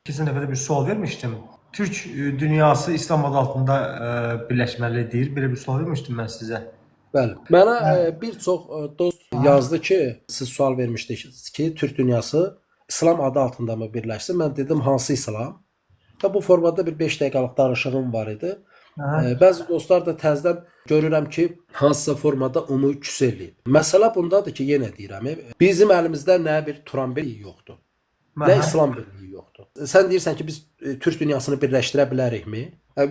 Keçən dəfə də bir sual vermişdim. Türk dünyası İslam adı altında birləşməlidir. Belə bir sual vermişdim mən sizə. Bəli. Mənə bir çox dost yazdı ki, siz sual vermişdiniz ki, Türk dünyası İslam adı altında mı birləşsin? Mən dedim hansı İslam? Və bu formada bir 5 dəqiqəlik danışığım var idi. Bəzi dostlar da təzədən görürəm ki, hansısa formada onu küs eləyib. Məsələ bundadır ki, yenə deyirəm, bizim əlimizdə nə bir Turan birliyi yoxdur, nə İslam birliyi yoxdur. Sən deyirsən ki, biz Türk dünyasını birləşdirə bilərikmi?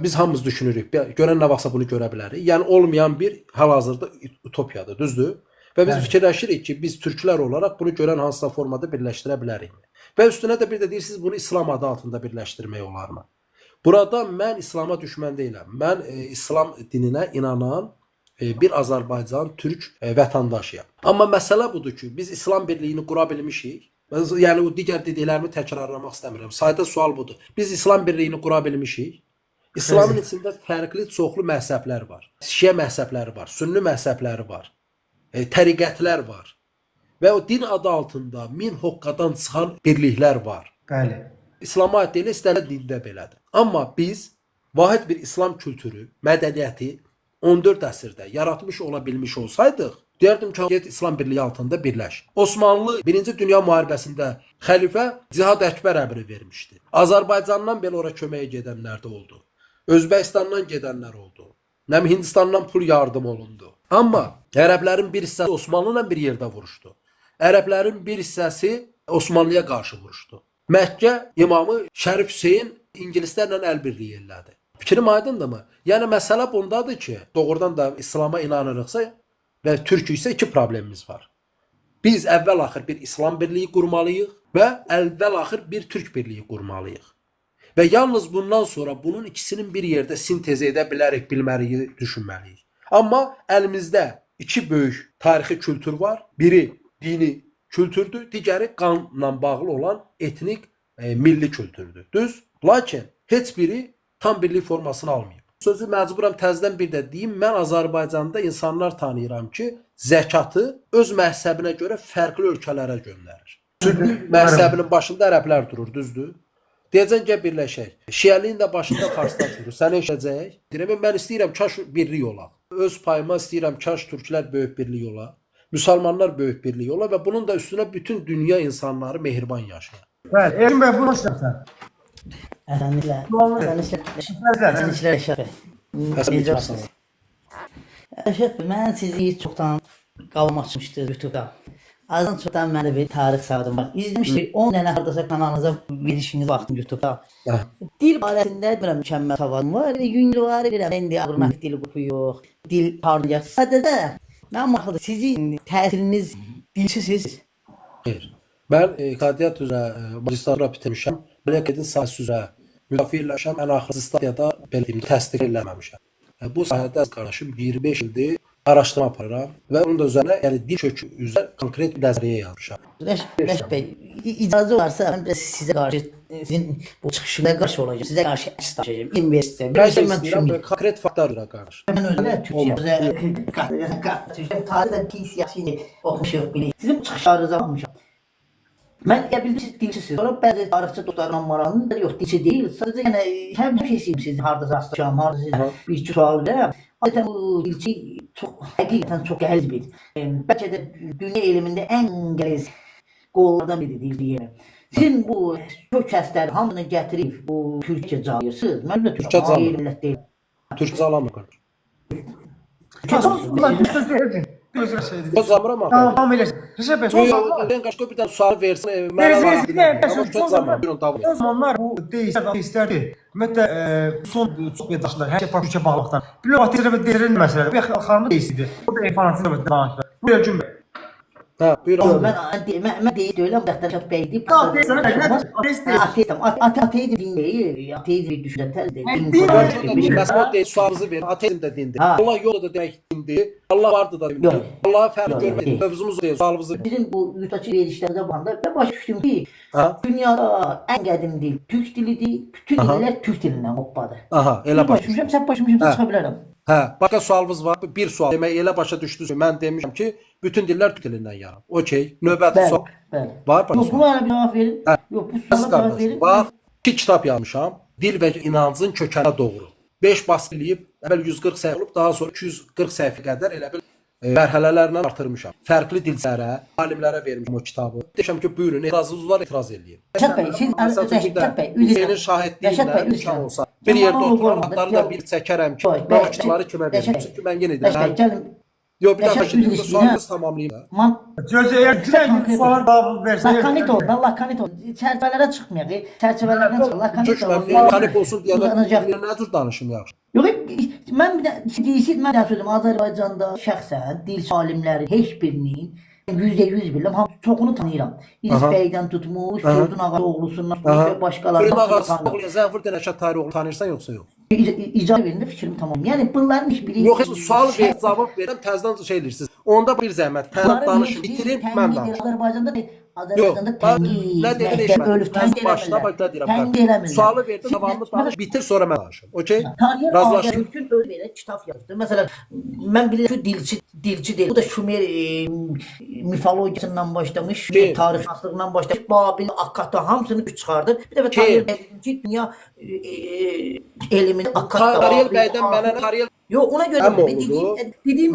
Biz hamımız düşünürük, görən nə vaxtsa bunu görə bilərik. Yəni olmayan bir hal-hazırda utopiyadır, düzdür? Və biz fikirləşirik ki, biz türklər olaraq bunu görən hansısa formada birləşdirə bilərikmi? Və üstünə də bir də deyirsiniz, bunu İslam adı altında birləşdirmək olarmı? Burada mən İslama düşmən deyiləm. Mən İslam dininə inanan bir Azərbaycan türk vətəndaşıyam. Amma məsələ budur ki, biz İslam birliyini qura bilmişik. Yəni o digər dediklərimi təkrarlamaq istəmirəm. Sadə sual budur. Biz İslam birliyini qura bilmişik. İslamın içində fərqli çoxlu məzhəblər var. Şiə məzhəbləri var, sünni məzhəbləri var, təriqətlər var. Və o din adı altında min hoqqadan çıxan birliklər var. Bəli. İslama aid deyil, istənilən dində belədir. Amma biz vahid bir İslam kültürü, mədəniyyəti 14 əsrdə yaratmış ola bilmiş olsaydıq, deyərdim ki, get İslam birliyi altında birləş. Osmanlı 1-ci Dünya müharibəsində xəlifə Cihad Əkbər əmri vermişdi. Azərbaycandan belə ora köməyə gedənlər də oldu. Özbəkistandan gedənlər oldu. Hindistandan pul yardım olundu. Amma ərəblərin bir hissəsi Osmanlı ilə bir yerdə vuruşdu. Ərəblərin bir hissəsi Osmanlıya qarşı vuruşdu. Məkkə imamı Şərif Hüseyn ingilislərlə əl birliyi elədi. Fikrim aydındırmı? Yəni məsələ bundadır ki, doğrudan da İslam'a inanırıqsa və türk isə iki problemimiz var. Biz əvvəl-axır bir İslam birliyi qurmalıyıq və əvvəl-axır bir türk birliyi qurmalıyıq. Və yalnız bundan sonra bunun ikisinin bir yerdə sintez edə bilərik, bilməliyik, düşünməliyik. Amma əlimizdə iki böyük tarixi kültür var. Biri dini kültürdür, digəri qanla bağlı olan etnik, milli kültürdür. Düz? Lakin heç biri tam birlik formasını almayıb. Sözü məcburam təzədən bir də deyim, mən Azərbaycanda insanlar tanıyıram ki, zəkatı öz məhzəbinə görə fərqli ölkələrə göndərir. Sünni məhzəbinin başında ərəblər durur, düzdür? Deyəcən gəl birləşək. Şiəliyin də başında farslar durur. Sənə eşəcək. Deyirəm, mən istəyirəm kaş birlik olaq. Öz payıma istəyirəm kaş türklər böyük birlik olaq. Müsəlmanlar böyük birlik olaq və bunun da üstünə bütün dünya insanları mehriban yaşayır. Bəli, Emin bəy, buyurun sizə. Əşrəf, mən sizi çoxdan qalım açmışdı YouTube'da. Azdan çoxdan məndə bir tarix savadım var. İzləmişdik, 10 dənə hardasa kanalınıza verişiniz vaxtım YouTube'da. Dil barəsində bilmirəm mükəmməl savadım var. Yüngülvari bilirəm, indi avrmatik dil qrupu yox, dil parlayacaq. Sadəcə mən maraqlıdır, sizin təsiriniz dilçisiz. Xeyr. Mən qadiyyat üzrə magistratura bitirmişəm. Mülkiyyətin sahəsi üzrə müdafiə eləmişəm. Ən axırıncı stadiyada belə deyim, təsdiq eləməmişəm. Bu sahədə qardaşım 25 ildir araşdırma aparıram və onun da üzərinə, yəni dil kökü üzrə konkret bir nəzəriyyə yazmışam. Rəşq bəy, icazə varsa mən sizə qarşı, sizin bu çıxışına qarşı olacağım, sizə qarşı əks daşıyacağım, universitetə. Mən istəyirəm, konkret faktlar üzrə qarşı. Mən özümə Türkçə, tarixdə pis yaxşı oxumuşuq, bilək. Sizin çıxışlarınızı almışam. Mən bildim siz dilçisiniz. Sonra bəzi tarixçi dostlarla maraqlı, yox dilçi deyil. Sadəcə yəni həmişə istəyirəm sizi harda rastlaşam, harda bir iki sual verəm. Adətən bu dilçi həqiqətən çox gəlizdir. Bəlkə də dünya elmində ən gəliz qollardan biri deyil. Sizin bu kök kəsləri hamısını gətirib bu Türkçə cayırsınız. Mən də Türkçə cayırsınız. Türkçə alamır qardaş. Söz zamıram ama. Tamam eləsin. Rəşad bəy, Ben başqa bir dənə sual versin. O zamanlar bu deistlər ki, ümumiyyətlə son çox yaddaşlar, hər şey Türkçə bağlıqdan. Bilməm, ateizm və deizm məsələləri. Bu xanımın deisidir. O da informativ və danışır. Buyur Gün bəy. Hə, buyur. Mən deyil deyiləm, Rəşad bəy deyib. Ateizm din deyil, ateizm bir düşüncə deyil. Məsələn, deyil, sualınızı verin, ateizm də dindir. Allah yolu da demək dindir, Allah vardı da dindir. Allah'a fərq görmədik, mövzumuz deyil, sualımızı verin. Bizim bu yurtdakı verişlərimizə baxanda mən başa düşdüm ki, dünyada ən qədim dil Türk dilidir, bütün dillər Türk dilindən qoppadır. Aha, elə başa düşdüm. Sən başa düşmüşəm, çıxa bilərəm. Hə, başqa sualımız var. Bir sual. Demək elə başa düşdünüz. Mən demişəm ki, bütün dillər Türk dilindən yaranıb. Okey. Növbəti sual. Bəli. Var başqa. Yox, buna bir cavab verin. Yox, bu suala cavab verin. Bax, 2 kitab yazmışam. Dil və inancın kökənə doğru. 5 baskı eləyib, əvvəl 140 səhifə olub, daha sonra 240 səhifə qədər elə bil mərhələlərlə artırmışam. Fərqli dillərə, alimlərə vermişəm o kitabı. Deyirəm ki, buyurun, etirazınız var, etiraz eləyin. Rəşad bəy, siz Rəşad bəy, Hüseynin şahidliyindən imkan olsa, bir yerdə oturan adları da bir çəkərəm ki, bağışçıları kimə verim? Çünki mən yenə deyirəm. Yox, bir dəfə ki, sualınızı tamamlayayım. Gözü eğer güzel sual cevabı verse. Lakanit ol, lakanit ol. Çerçevelere çıkmıyor. Çerçevelerden çık. Lakanit ol. Lakanit olsun diye nə tür danışım yaxşı? Yox, mən bir də deyirsiz, mən də söylədim, Azərbaycanda şəxsən dil alimləri heç birinin %100 bilirəm, hamı çoxunu tanıyıram. İris bəydən tutmuş, Firdun ağa oğlusundan tutmuş və başqalarından. Firdun ağa oğlu Zəfər Dənəşət Tayroğlu tanıyırsan yoxsa yox? İcazə verin də fikrimi tamam. Yəni bunların heç biri yox, sual ver, cavab verirəm, təzədən şey edirsiniz. Onda bir zəhmət, tənə danışın, bitirin, mən danışım. Azərbaycanda tənqid, ölüb tənqid eləmirlər. Sualı verdim, davamlı danış, bitir, sonra mən danışım. Okey? Tarih Razılaşdıq. Azərbaycan öz belə kitab yazdı. Məsələn, mən bilirəm ki, dilçi deyil. Bu da Şumer mifologiyasından başlamış, Şumer tarixşünaslığından başlamış, Babil, Akkata hamısını çıxardı. Bir də tarih ki, dünya elmini Akkata. Tarih bəydən mənə tarih. Yox, ona görə dediyim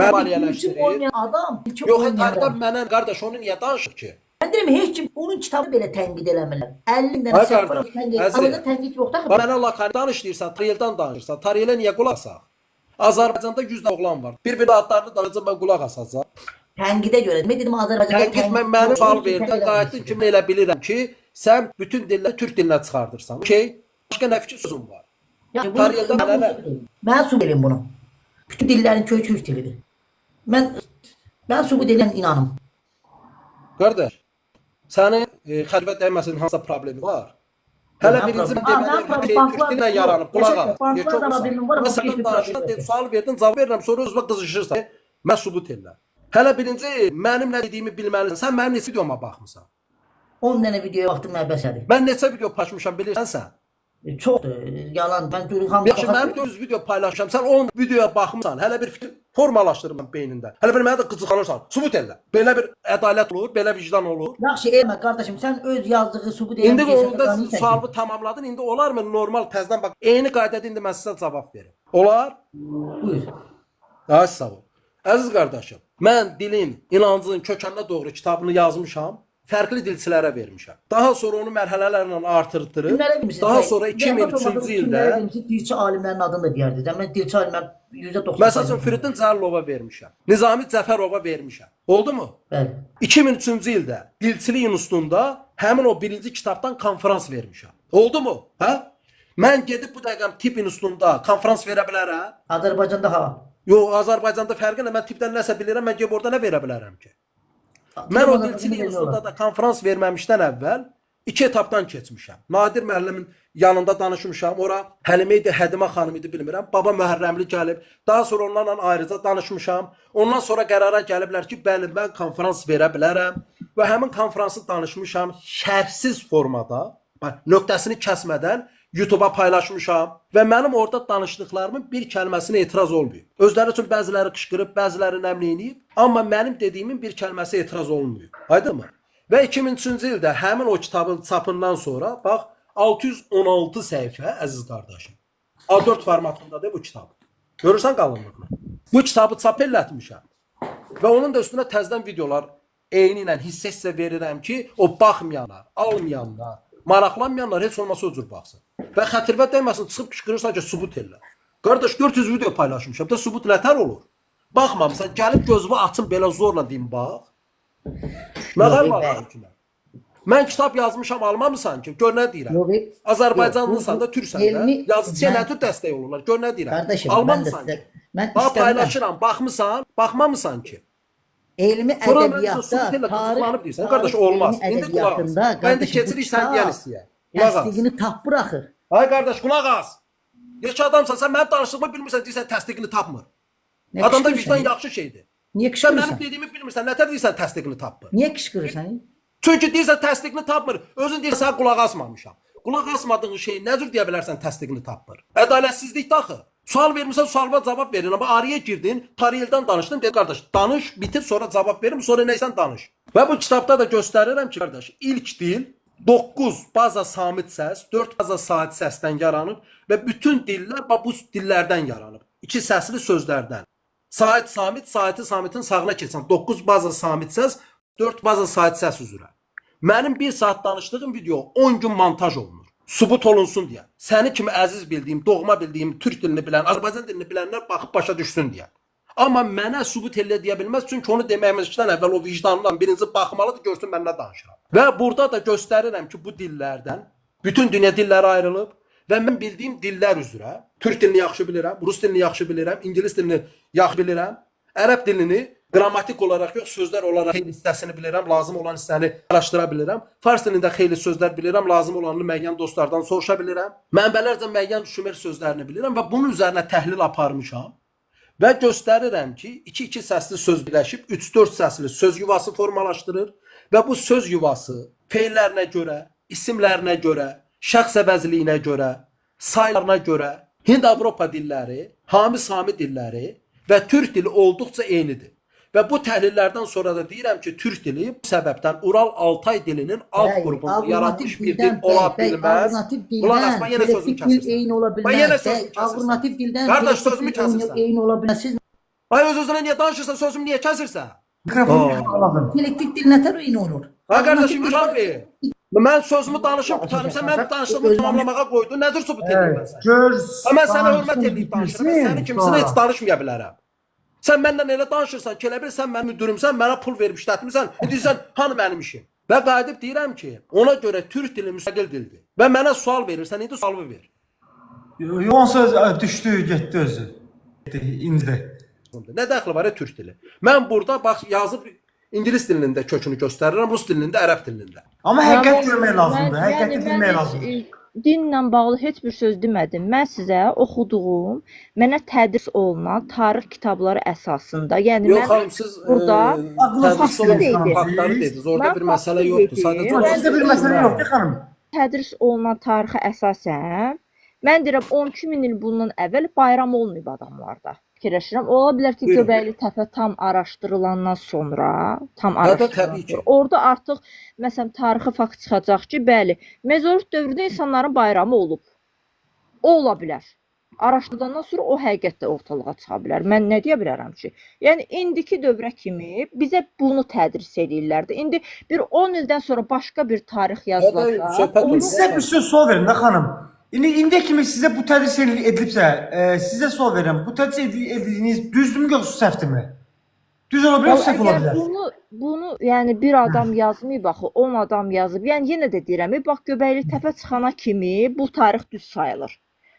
dilçi olmayan adam, dilçi olmayan adam. Yox, mənə qardaş onu niyə danışır ki? Mən deyirəm, heç kim onun kitabı belə tənqid eləmirlər. 50 dənə səhifə tənqid yoxdur axı. Mənə lakanit danışırsan, tarixdən danışırsan, tarilə niyə qulaq asaq? Azərbaycanda 100 oğlan var. Bir-bir adlarını danışacaq, mən qulaq asacaq. Tənqidə görə. Mən dedim Azərbaycanda tənqid mən sual verdim, qayıtdın ki, elə bilirəm ki, sən bütün dilləri türk dilinə çıxardırsan. Okey? Başqa nə fikir sözün var? Mən sübut edeyim bunu. Bütün dillerin kökü türk dilidir. Ben sübut edən inanım. Qardaş, sənin xəlvət dəyməsin hansısa problemi var? Hələ birinci türk dillə yaranıb, qulaq al. Məsələn, danışırsan, sual verdin, cavab verirəm, sonra özünə qızışırsan. Mən sübut edirəm. Hələ birinci mənim nə dediyimi bilməlisən. Sən mənim neçə videoma baxmısan? 10 dənə videoya baxdım, mən bəsədir. Mən neçə video paylaşmışam bilirsən sən? Çoxdur, yalan. Mən görürəm. Yaxşı, mən 400 video paylaşmışam. Sən 10 videoya baxmısan. Hələ bir fikir formalaşdırmam beynində. Hələ bir mənə də qızıqlanırsan. Sübut elə. Belə bir ədalət olur, belə vicdan olur. Yaxşı, elmə qardaşım, sən öz yazdığı sübut elə. İndi onda sualını tamamladın. İndi olarmı normal təzədən bax. Eyni qaydada indi mən sizə cavab verim. Olar? Buyur. Ay sağ ol. Əziz qardaşım, mən dilin, inancın kökəninə doğru kitabını yazmışam. Fərqli dilçilərə vermişəm. Daha sonra onu mərhələlərlə artırdırıb. Daha sonra 2003-cü ildə dilçi alimlərin adını da deyərdi. Mən dilçi alimlər %90. Məsələn, Firidun Cəlilova vermişəm. Nizami Cəfərova vermişəm. Oldu mu? Bəli. 2003-cü ildə Dilçilik İnstitutunda həmin o birinci kitabdan konferans vermişəm. Oldu mu? Hə? Mən gedib bu dəqiqə tip institutunda konferans verə bilərəm? Azərbaycanda ha. Yox, Azərbaycanda fərqi nə? Mən tipdən nəsə bilirəm, mən gedib orada nə verə bilərəm ki? Mən o Dilçilik İnstitutunda da konferans verməmişdən əvvəl 2 etapdan keçmişəm. Nadir müəllimin yanında danışmışam. Ora Həlimə idi, Hədimə xanım idi, bilmirəm. Baba Mühərrəmli gəlib. Daha sonra onlarla ayrıca danışmışam. Ondan sonra qərara gəliblər ki, bəli, mən konferans verə bilərəm. Və həmin konferansı danışmışam şərhsiz formada. Bax, nöqtəsini kəsmədən YouTube'a paylaşmışam və mənim orada danışdıqlarımın bir kəlməsinə etiraz olmuyor. Özləri üçün bəziləri qışqırıb, bəziləri nəmləyib, amma mənim dediyimin bir kəlməsi etiraz olmuyor. Aydınmı? Və 2003-cü ildə həmin o kitabın çapından sonra bax 616 səhifə əziz qardaşım. A4 formatındadır bu kitab. Görürsən qalınlığını? Bu kitabı çap elətmişəm. Və onun da üstünə təzədən videolar eyni ilə hissə verirəm ki, o baxmayanlar, almayanlar, maraqlanmayanlar heç olmasa o cür baxsın. Və xətirvə dəyməsin, çıxıb qışqırırsan ki, sübut elə. Qardaş, 400 video paylaşmışam da sübut nətər olur? Baxmamısan, gəlib gözümü açın belə zorla deyim, bax. Nələr var ki? Mən kitab yazmışam, almamısan ki, gör nə deyirəm. Azərbaycanlısan da, türksən də, yazıcıya nə tür dəstək olurlar, gör nə deyirəm. Almamısan ki. Bax, paylaşıram, baxmısan, baxmamısan ki. Elmi ədəbiyyatda, tarix, qardaş, olmaz. İndi qulaq as. Bəndi keçirik sən deyən istəyə. Təsdiqini tap buraxır. Ay qardaş, qulaq as. Yekə adamsan, sən mənim danışdığımı bilmirsən, deyirsən təsdiqini tapmır. Adamda vicdan yaxşı şeydir. Niyə Sən qışqırırsan? mənim dediyimi bilmirsən, nətər deyirsən təsdiqini tapmır. Niyə qışqırırsan? Çünki deyirsən təsdiqini tapmır. Özün deyirsən sən qulaq asmamışam. Qulaq asmadığın şey nə cür deyə bilərsən təsdiqini tapmır. Ədalətsizlikdir axı. Sual vermirsən, sualıma cavab verin. Amma araya girdin, tarixdən danışdın. Deyir qardaş, danış, bitir, sonra cavab verim, sonra nəysən danış. Və bu kitabda da göstərirəm ki, qardaş, ilk dil 9 baza samit səs, 4 baza sait səsdən yaranıb və bütün dillər bu dillərdən yaranıb. 2 səsli sözlərdən. Sait samit, saiti samitin sağına keçən 9 baza samit səs, 4 baza sait səs üzrə. Mənim 1 saat danışdığım video 10 gün montaj olunur. Subut olunsun deyə. Səni kimi əziz bildiyim, doğma bildiyim türk dilini bilən, Azərbaycan dilini bilənlər baxıb başa düşsün deyə. Amma mənə subut elə deyə bilməz, çünki onu deməyimizdən əvvəl o vicdanla birinci baxmalıdır, görsün mən nə danışıram. Və burada da göstərirəm ki, bu dillərdən bütün dünya dilləri ayrılıb və mən bildiyim dillər üzrə türk dilini yaxşı bilirəm, rus dilini yaxşı bilirəm, ingilis dilini yaxşı bilirəm, ərəb dilini qrammatik olaraq yox, sözlər olaraq xeyli hissəsini bilirəm, lazım olan hissəni araşdıra bilirəm. Fars dilində xeyli sözlər bilirəm, lazım olanı müəyyən dostlardan soruşa bilirəm. Mənbələrcə müəyyən şumer sözlərini bilirəm və bunun üzərinə təhlil aparmışam. Və göstərirəm ki, 2-2 səsli söz birləşib 3-4 səsli söz yuvası formalaşdırır və bu söz yuvası feillərinə görə, isimlərinə görə, şəxs əvəzliyinə görə, saylarına görə Hind-Avropa dilləri, Hami-Sami dilləri və türk dili olduqca eynidir. Və bu təhlillərdən sonra da deyirəm ki, türk dili bu səbəbdən Ural-Altay dilinin alt qrupunu yaratmış bir dil ola bilməz. Ulan asma yenə sözümü kəsirsən. Ben yenə sözümü kəsirsən. Qardaş sözümü kəsirsən. Ay öz-özünə niyə danışırsan, sözümü niyə kəsirsən? Mikrofonu Dialektik dil nətər eyni olur? Ha qardaşım, imkan ver. Mən sözümü danışıb tutarım, sən mənim danışdığımı tamamlamağa qoydun, nədir subut edin mən sənə? Mən sənə hörmət edib danışırım, mən səni kimsinə heç danışmaya bilərəm. Sən məndən elə danışırsan ki, elə bil sən mənim müdürümsən, mənə pul verib işlətmirsən, deyirsən, hanı mənim işim? Və qayıdıb deyirəm ki, ona görə türk dili müstəqil dildir. Və mənə sual verirsən, indi sualımı ver. Yoğun söz düşdü, getdi özü. İndi. Nə dəxli var türk dili? Mən burada bax yazıb İngilis dilinin də kökünü göstərirəm, rus dilinin də, ərəb dilinin də. Amma həqiqət görmək lazımdır, həqiqəti bilmək lazımdır. Dinlə bağlı heç bir söz demədim. Mən sizə oxuduğum, mənə tədris olunan tarix kitabları əsasında, yəni yox, mən xanım, siz burada tədris olunan faktları dediniz. Orada bir məsələ yoxdur. Sadəcə bir məsələ yoxdur, xanım. Tədris olunan tarixə əsasən, mən deyirəm 12 min il bundan əvvəl bayram olmayıb adamlarda. Fikirləşirəm. Ola bilər ki, Göbəkli Təpə tam araşdırılandan sonra, orada artıq məsələn tarixi fakt çıxacaq ki, bəli, mezolit dövründə insanların bayramı olub. O ola bilər. Araşdırılandan sonra o həqiqətdə ortalığa çıxa bilər. Mən nə deyə bilərəm ki? Yəni indiki dövrə kimi bizə bunu tədris edirlər də. İndi bir 10 ildən sonra başqa bir tarix yazılacaq. Sizə bir söz sual verin də xanım. İndi kimi sizə bu tədris edilibsə, sizə sual verirəm. Bu tədris edildiyiniz düzdürmü yoxsa səhvdirmi? Düz ola bilər, səhv ola bilər. Bunu yəni bir adam yazmayıb axı, 10 adam yazıb. Yəni yenə də deyirəm, bax Göbəkli Təpə çıxana kimi bu tarix düz sayılır.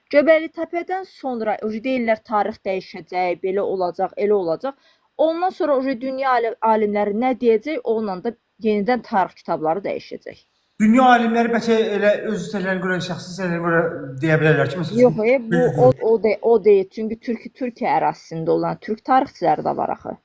Göbəkli Təpədən sonra deyirlər tarix dəyişəcək, belə olacaq, elə olacaq. Ondan sonra dünya alimləri nə deyəcək, onunla da yenidən tarix kitabları dəyişəcək. Dünya alimləri bəlkə elə öz hissələrinə görə, şəxsi hissələrinə görə deyə bilərlər ki, məsələn. Yox, o deyil. Çünki Türkiyə ərazisində olan türk tarixçiləri də var axı.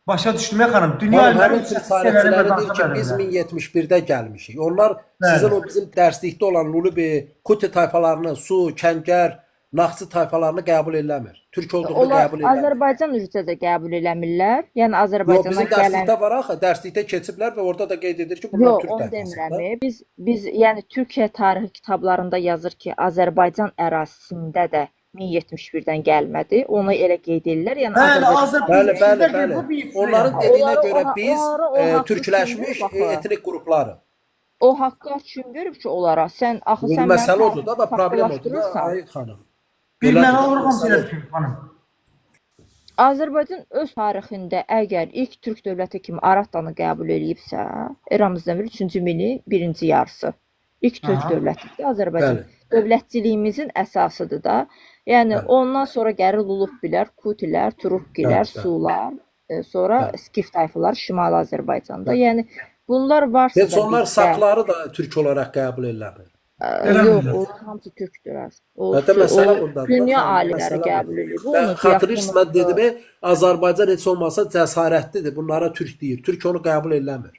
Başa düşdüm xanım. Dünya alimləri tarixçiləri deyir ki, biz 1071-də gəlmişik. Onlar sizin o bizim dərslikdə olan Lulubi, Kuti tayfalarını, Su, Kəngər, Naxçı tayfalarını qəbul eləmir. Türk olduğunu qəbul eləmir. Azərbaycan üzrə də qəbul eləmirlər. Yəni Azərbaycana gələn... Yox, bizim dərslikdə var axı, dərslikdə keçiblər və orada da qeyd edir ki, bunlar türk tayfasıdır. Yox, onu demirəm. Biz yəni Türkiyə tarixi kitablarında yazır ki, Azərbaycan ərazisində də 1071-dən gəlmədi. Onu elə qeyd edirlər. Yəni Bəli. Onların dediyinə görə biz türkləşmiş etnik qruplarıq. O haqqı kim verib ki, onlara? Sən axı sən məsələ odur da, problem odur da, ay xanım. Bir mənə alırım sizə xanım. Azərbaycan öz tarixində əgər ilk türk dövləti kimi Aratanı qəbul edibsə, eramızdan 3-cü minin birinci yarısı. İlk türk dövlətidir Azərbaycan. Dövlətçiliyimizin əsasıdır da. Yəni ondan sonra gəlir Lulubilər, Kutilər, Turukgilər, Sular, sonra Skif tayfalar Şimali Azərbaycanda. Yəni bunlar varsa da onlar saqları da türk olaraq qəbul eləmir. Yox, o hamısı türkdür. Dünya alimləri qəbul edir. Xatırlayırsınız, mən dedim, Azərbaycan heç olmasa cəsarətlidir. Bunlara türk deyir. Türk onu qəbul eləmir.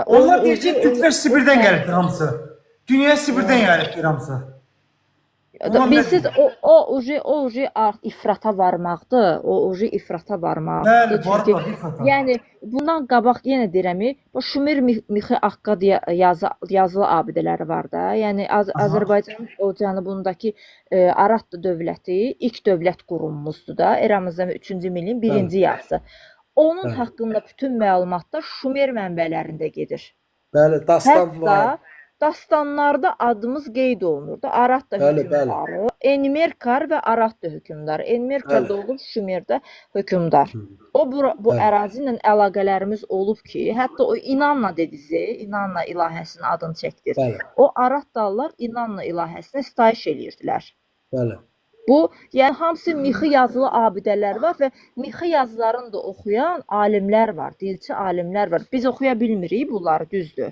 Onlar deyir ki, türklər Sibirdən gəlibdir hamısı. Dünya Sibirdən gəlibdir hamısı. Ulan Bilsiz nə- o uji ifrata varmaqdır. O uji ifrata varmaqdır. Bəli, var Çünki var, bir xəta. yəni bundan qabaq yenə deyirəm, bu Şumer mixi Akkad yazılı abidələri var da. Yəni Azərbaycanın o cənubundakı Arat dövləti ilk dövlət qurulmuşdu da eramızdan 3-cü milin 1-ci yarısı. Onun Bəli. haqqında bütün məlumatlar Şumer mənbələrində gedir. Bəli, dastan var. Hətta dastanlarda adımız qeyd olunurdu. Arat da Bəli, hökmdarı, Enmerkar və Arat da hökmdarı. Enmerkar Bəli. da olur, Şumerdə hökmdar. Bu Bəli. ərazi ilə əlaqələrimiz olub ki, hətta o İnanna dedizi, İnanna ilahəsinin adını çəkdir. Bəli, O Arat dağlar İnanna ilahəsinə sitayiş eləyirdilər. bəli. Bu, yəni hamısı mixi yazılı abidələr var və mixi yazılarını da oxuyan alimlər var, dilçi alimlər var. Biz oxuya bilmirik bunları, düzdür.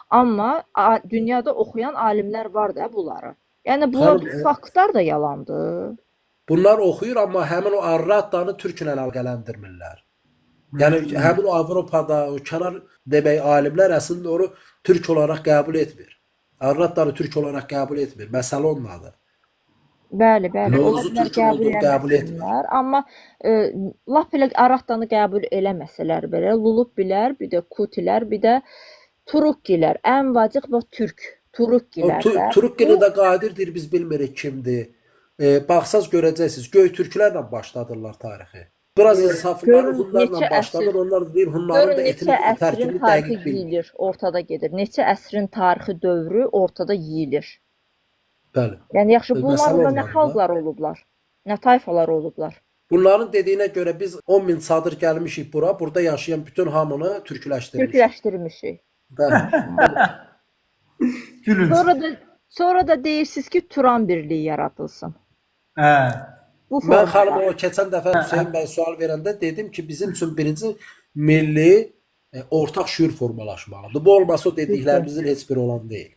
Amma dünyada oxuyan alimlər var da bunları. Yəni bu Xanım, faktlar da yalandır. Bunlar oxuyur, amma həmin o Arratdanı türklə əlaqələndirmirlər. Yəni həmin o Avropada, o kənar demək alimlər əslində onu türk olaraq qəbul etmir. Arratdanı türk olaraq qəbul etmir. Məsələ ondadır. Bəli, bəli. Noğuzu Ola bilər türkün olduğunu qəbul etmirlər, amma lap elə Aratdanı qəbul eləməsələr belə, Lulub bilər, bir də Kutilər, bir də Turukkilər, ən vacib bu türk, Turukkilər də. Turukkini də qadirdir, biz bilmirik kimdir. Baxsaz görəcəksiniz, Göytürklərlə başladırlar tarixi. Biraz insaflılar Hunlarla başladır, onlar deyir Hunların da etnik tərkibini dəqiq bilmir. Yiyilir, ortada gedir. Neçə əsrin tarixi dövrü ortada yiyilir. Bəli. Yəni yaxşı, bunlar Məsələ da nə onlardır. xalqlar olublar, nə tayfalar olublar. Bunların dediyinə görə biz 10 min çadır gəlmişik bura, burada yaşayan bütün hamını türkləşdirmişik. Türkləşdirmişik. Bəli. Gülünç. Sonra da deyirsiniz ki, Turan birliyi yaradılsın. Hə. Bu Mən formada. xanıma o keçən dəfə Hüseyn bəy sual verəndə dedim ki, bizim üçün birinci milli ortaq şüur formalaşmalıdır. Bu olmasa o dediklərimizin heç biri olan deyil.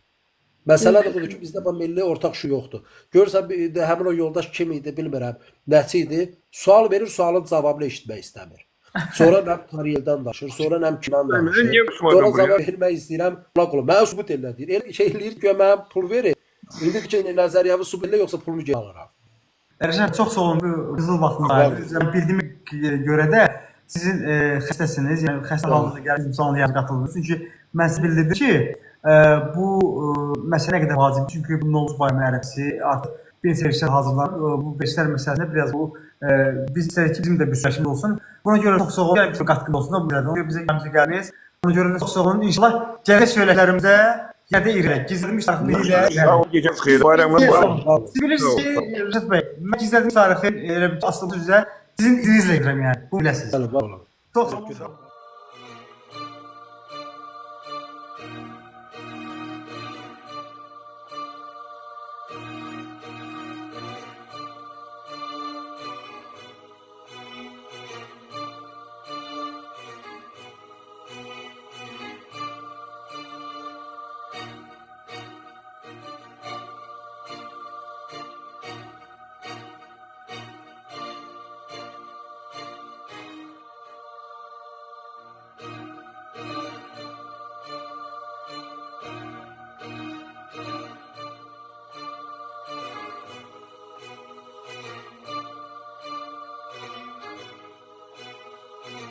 Məsələ də budur ki, bizdə bu milli ortaq şüur yoxdur. Görürsən, həmin o yoldaş kim idi, bilmirəm, nəçi idi. Sual verir, sualın cavabını eşitmək istəmir. Sonra nəm Kariyeldən danışır, sonra nəm kimdən danışır. Sonra cavab vermək istəyirəm, qulaq olun. Mən sübut elə deyir. Elə şey eləyir ki, mənə pul verir. İndi ki, nəzəriyyəvi sübut elə, yoxsa pulumu geri alıram. Ərşən, çox sağ olun bu qızıl vaxtınız. Bildiyimə görə də sizin xəstəsiniz, yəni xəstə halınızda gəldiniz, canlı yayına qatıldınız. Çünki mən sizə bildirdim ki, bu məsələ nə qədər vacibdir. Çünki bu Novruz bayramı ərəfəsi artıq bir neçə verslər hazırlanır. Bu verslər məsələsində biraz bu biz istəyirik ki, bizim də bir sürəşimiz olsun. Buna görə çox sağ olun. Yəni bizim qatqımız olsun da bu yerdə. Bizə gəldiniz. Buna görə də çox sağ olun. İnşallah gələcək söyləklərimizdə yədə irək, gizlədilmiş tarixini ilə. Sağ ol, gecəniz xeyir. Bayramlar var. Siz bilirsiniz ki, Rəşad bəy, mən gizlədilmiş tarixin elə bir aslında üzrə sizin izinizlə edirəm yəni. Bu biləsiniz. Bəli, var olun. Çox sağ olun.